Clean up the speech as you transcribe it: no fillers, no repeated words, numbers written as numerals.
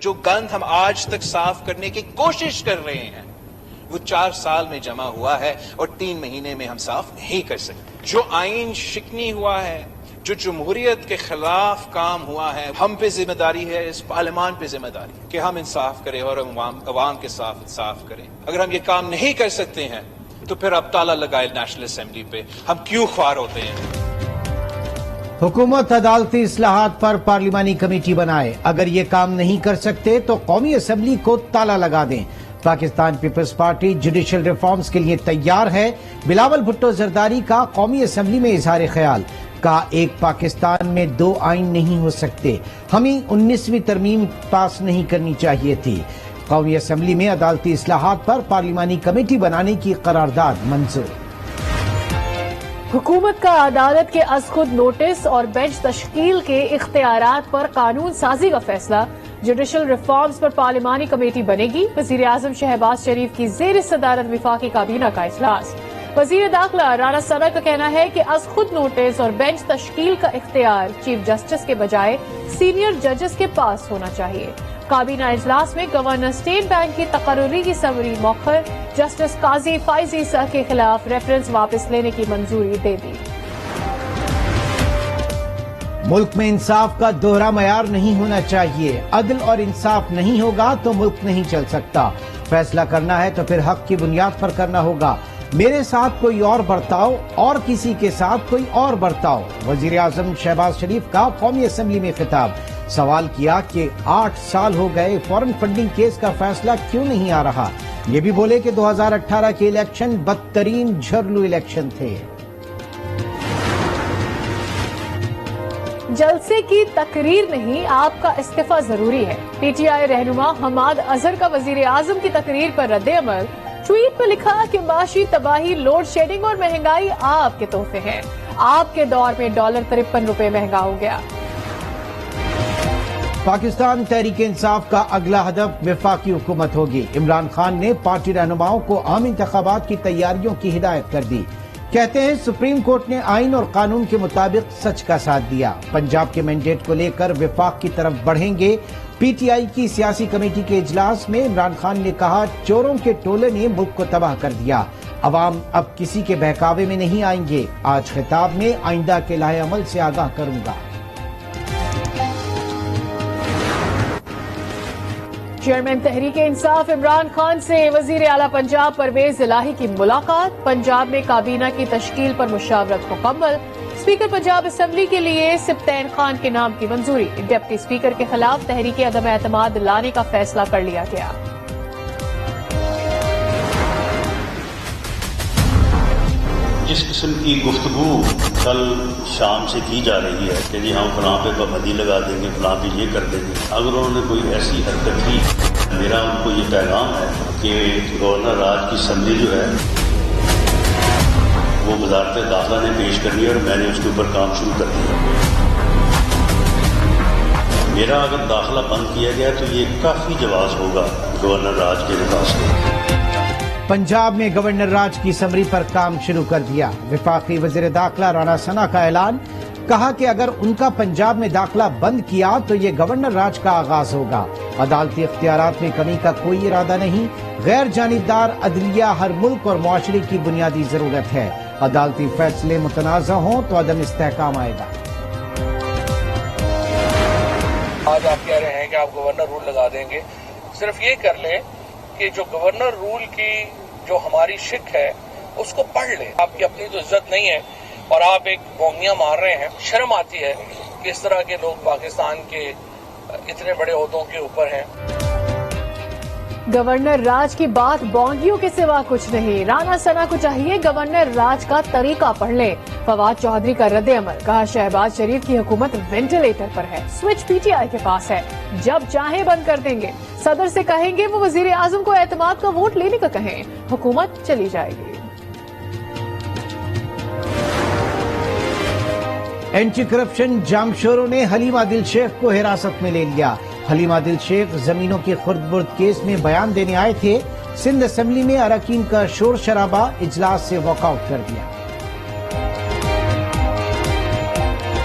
جو گند ہم آج تک صاف کرنے کی کوشش کر رہے ہیں وہ 4 سال میں جمع ہوا ہے اور 3 مہینے میں ہم صاف نہیں کر سکتے. جو آئین شکنی ہوا ہے، جو جمہوریت کے خلاف کام ہوا ہے، ہم پہ ذمہ داری ہے، اس پارلیمان پہ ذمہ داری کہ ہم انصاف کریں اور عوام کے ساتھ انصاف کریں. اگر ہم یہ کام نہیں کر سکتے ہیں تو پھر اب تالا لگائے نیشنل اسمبلی پہ. ہم کیوں خوار ہوتے ہیں؟ حکومت عدالتی اصلاحات پر پارلیمانی کمیٹی بنائے. اگر یہ کام نہیں کر سکتے تو قومی اسمبلی کو تالا لگا دیں. پاکستان پیپلز پارٹی جوڈیشل ریفارمز کے لیے تیار ہے. بلاول بھٹو زرداری کا قومی اسمبلی میں اظہار خیال. کہا ایک پاکستان میں 2 آئین نہیں ہو سکتے. ہمیں 19ویں ترمیم پاس نہیں کرنی چاہیے تھی. قومی اسمبلی میں عدالتی اصلاحات پر پارلیمانی کمیٹی بنانے کی قرارداد منظور. حکومت کا عدالت کے از خود نوٹس اور بینچ تشکیل کے اختیارات پر قانون سازی کا فیصلہ. جوڈیشل ریفارمز پر پارلیمانی کمیٹی بنے گی. وزیر اعظم شہباز شریف کی زیر صدارت وفاقی کابینہ کا اجلاس. وزیر داخلہ رانا ثنا کا کہنا ہے کہ از خود نوٹس اور بینچ تشکیل کا اختیار چیف جسٹس کے بجائے سینئر ججز کے پاس ہونا چاہیے. کابینہ اجلاس میں گورنر اسٹیٹ بینک کی تقرری کی سمری مؤخر. جسٹس قاضی فائز عیسیٰ کے خلاف ریفرنس واپس لینے کی منظوری دے دی. ملک میں انصاف کا دوہرا معیار نہیں ہونا چاہیے. عدل اور انصاف نہیں ہوگا تو ملک نہیں چل سکتا. فیصلہ کرنا ہے تو پھر حق کی بنیاد پر کرنا ہوگا. میرے ساتھ کوئی اور برتاؤ اور کسی کے ساتھ کوئی اور برتاؤ. وزیر اعظم شہباز شریف کا قومی اسمبلی میں خطاب. سوال کیا کہ 8 سال ہو گئے فورن فنڈنگ کیس کا فیصلہ کیوں نہیں آ رہا. یہ بھی بولے کہ 2018 کے الیکشن بدترین جھرلو الیکشن تھے. جلسے کی تقریر نہیں، آپ کا استعفیٰ ضروری ہے. پی ٹی آئی رہنما حماد اظہر کا وزیر اعظم کی تقریر پر رد عمل. ٹویٹ میں لکھا کہ معاشی تباہی، لوڈ شیڈنگ اور مہنگائی آپ کے تحفے ہیں. آپ کے دور میں ڈالر 53 روپے مہنگا ہو گیا. پاکستان تحریک انصاف کا اگلا ہدف وفاقی حکومت ہوگی. عمران خان نے پارٹی رہنماؤں کو عام انتخابات کی تیاریوں کی ہدایت کر دی. کہتے ہیں سپریم کورٹ نے آئین اور قانون کے مطابق سچ کا ساتھ دیا. پنجاب کے مینڈیٹ کو لے کر وفاق کی طرف بڑھیں گے. پی ٹی آئی کی سیاسی کمیٹی کے اجلاس میں عمران خان نے کہا چوروں کے ٹولے نے ملک کو تباہ کر دیا. عوام اب کسی کے بہکاوے میں نہیں آئیں گے. آج خطاب میں آئندہ کے لائحہ عمل سے آگاہ کروں گا. چیئرمین تحریک انصاف عمران خان سے وزیر اعلیٰ پنجاب پرویز الہی کی ملاقات. پنجاب میں کابینہ کی تشکیل پر مشاورت مکمل. اسپیکر پنجاب اسمبلی کے لیے سبطین خان کے نام کی منظوری. ڈپٹی اسپیکر کے خلاف تحریک عدم اعتماد لانے کا فیصلہ کر لیا گیا. جس قسم کی گفتگو کل شام سے کی جا رہی ہے کہ جی ہم فلاں پہ پابندی لگا دیں گے، فلاں پہ یہ کر دیں گے، اگر انہوں نے کوئی ایسی حرکت کی، میرا ان کو یہ پیغام ہے کہ گورنر راج کی اسمبلی جو ہے وہ وزارت داخلہ نے پیش کرنی ہے اور میں نے اس کے اوپر کام شروع کر دیا. میرا اگر داخلہ بند کیا گیا تو یہ کافی جواز ہوگا گورنر راج کے نفاذ کو. پنجاب میں گورنر راج کی سمری پر کام شروع کر دیا. وفاقی وزیر داخلہ رانا ثنا کا اعلان. کہا کہ اگر ان کا پنجاب میں داخلہ بند کیا تو یہ گورنر راج کا آغاز ہوگا. عدالتی اختیارات میں کمی کا کوئی ارادہ نہیں. غیر جانبدار عدلیہ ہر ملک اور معاشرے کی بنیادی ضرورت ہے. عدالتی فیصلے متنازع ہوں تو عدم استحکام آئے گا. آج آپ کہہ رہے ہیں کہ آپ گورنر رول لگا دیں گے. صرف یہ کر لیں کہ جو گورنر رول کی جو ہماری شک ہے اس کو پڑھ لیں. آپ کی اپنی تو عزت نہیں ہے اور آپ ایک بونگیاں مار رہے ہیں. شرم آتی ہے کہ اس طرح کے لوگ پاکستان کے اتنے بڑے عہدوں کے اوپر ہیں. گورنر راج کی بات بونگیوں کے سوا کچھ نہیں. رانا ثنا کو چاہیے گورنر راج کا طریقہ پڑھ لیں. فواد چودھری کا رد عمل. کہا شہباز شریف کی حکومت وینٹیلیٹر پر ہے. سوئچ پی ٹی آئی کے پاس ہے، جب چاہیں بند کر دیں گے. صدر سے کہیں گے وہ وزیر اعظم کو اعتماد کا ووٹ لینے کا کہیں. حکومت چلی جائے گی. اینٹی کرپشن جامشوروں نے حلیمہ دل شیخ کو حراست میں لے لیا. حلیمہ دل شیخ زمینوں کے خرد برد کیس میں بیان دینے آئے تھے. سندھ اسمبلی میں اراکین کا شور شرابہ. اجلاس سے واک آؤٹ کر دیا.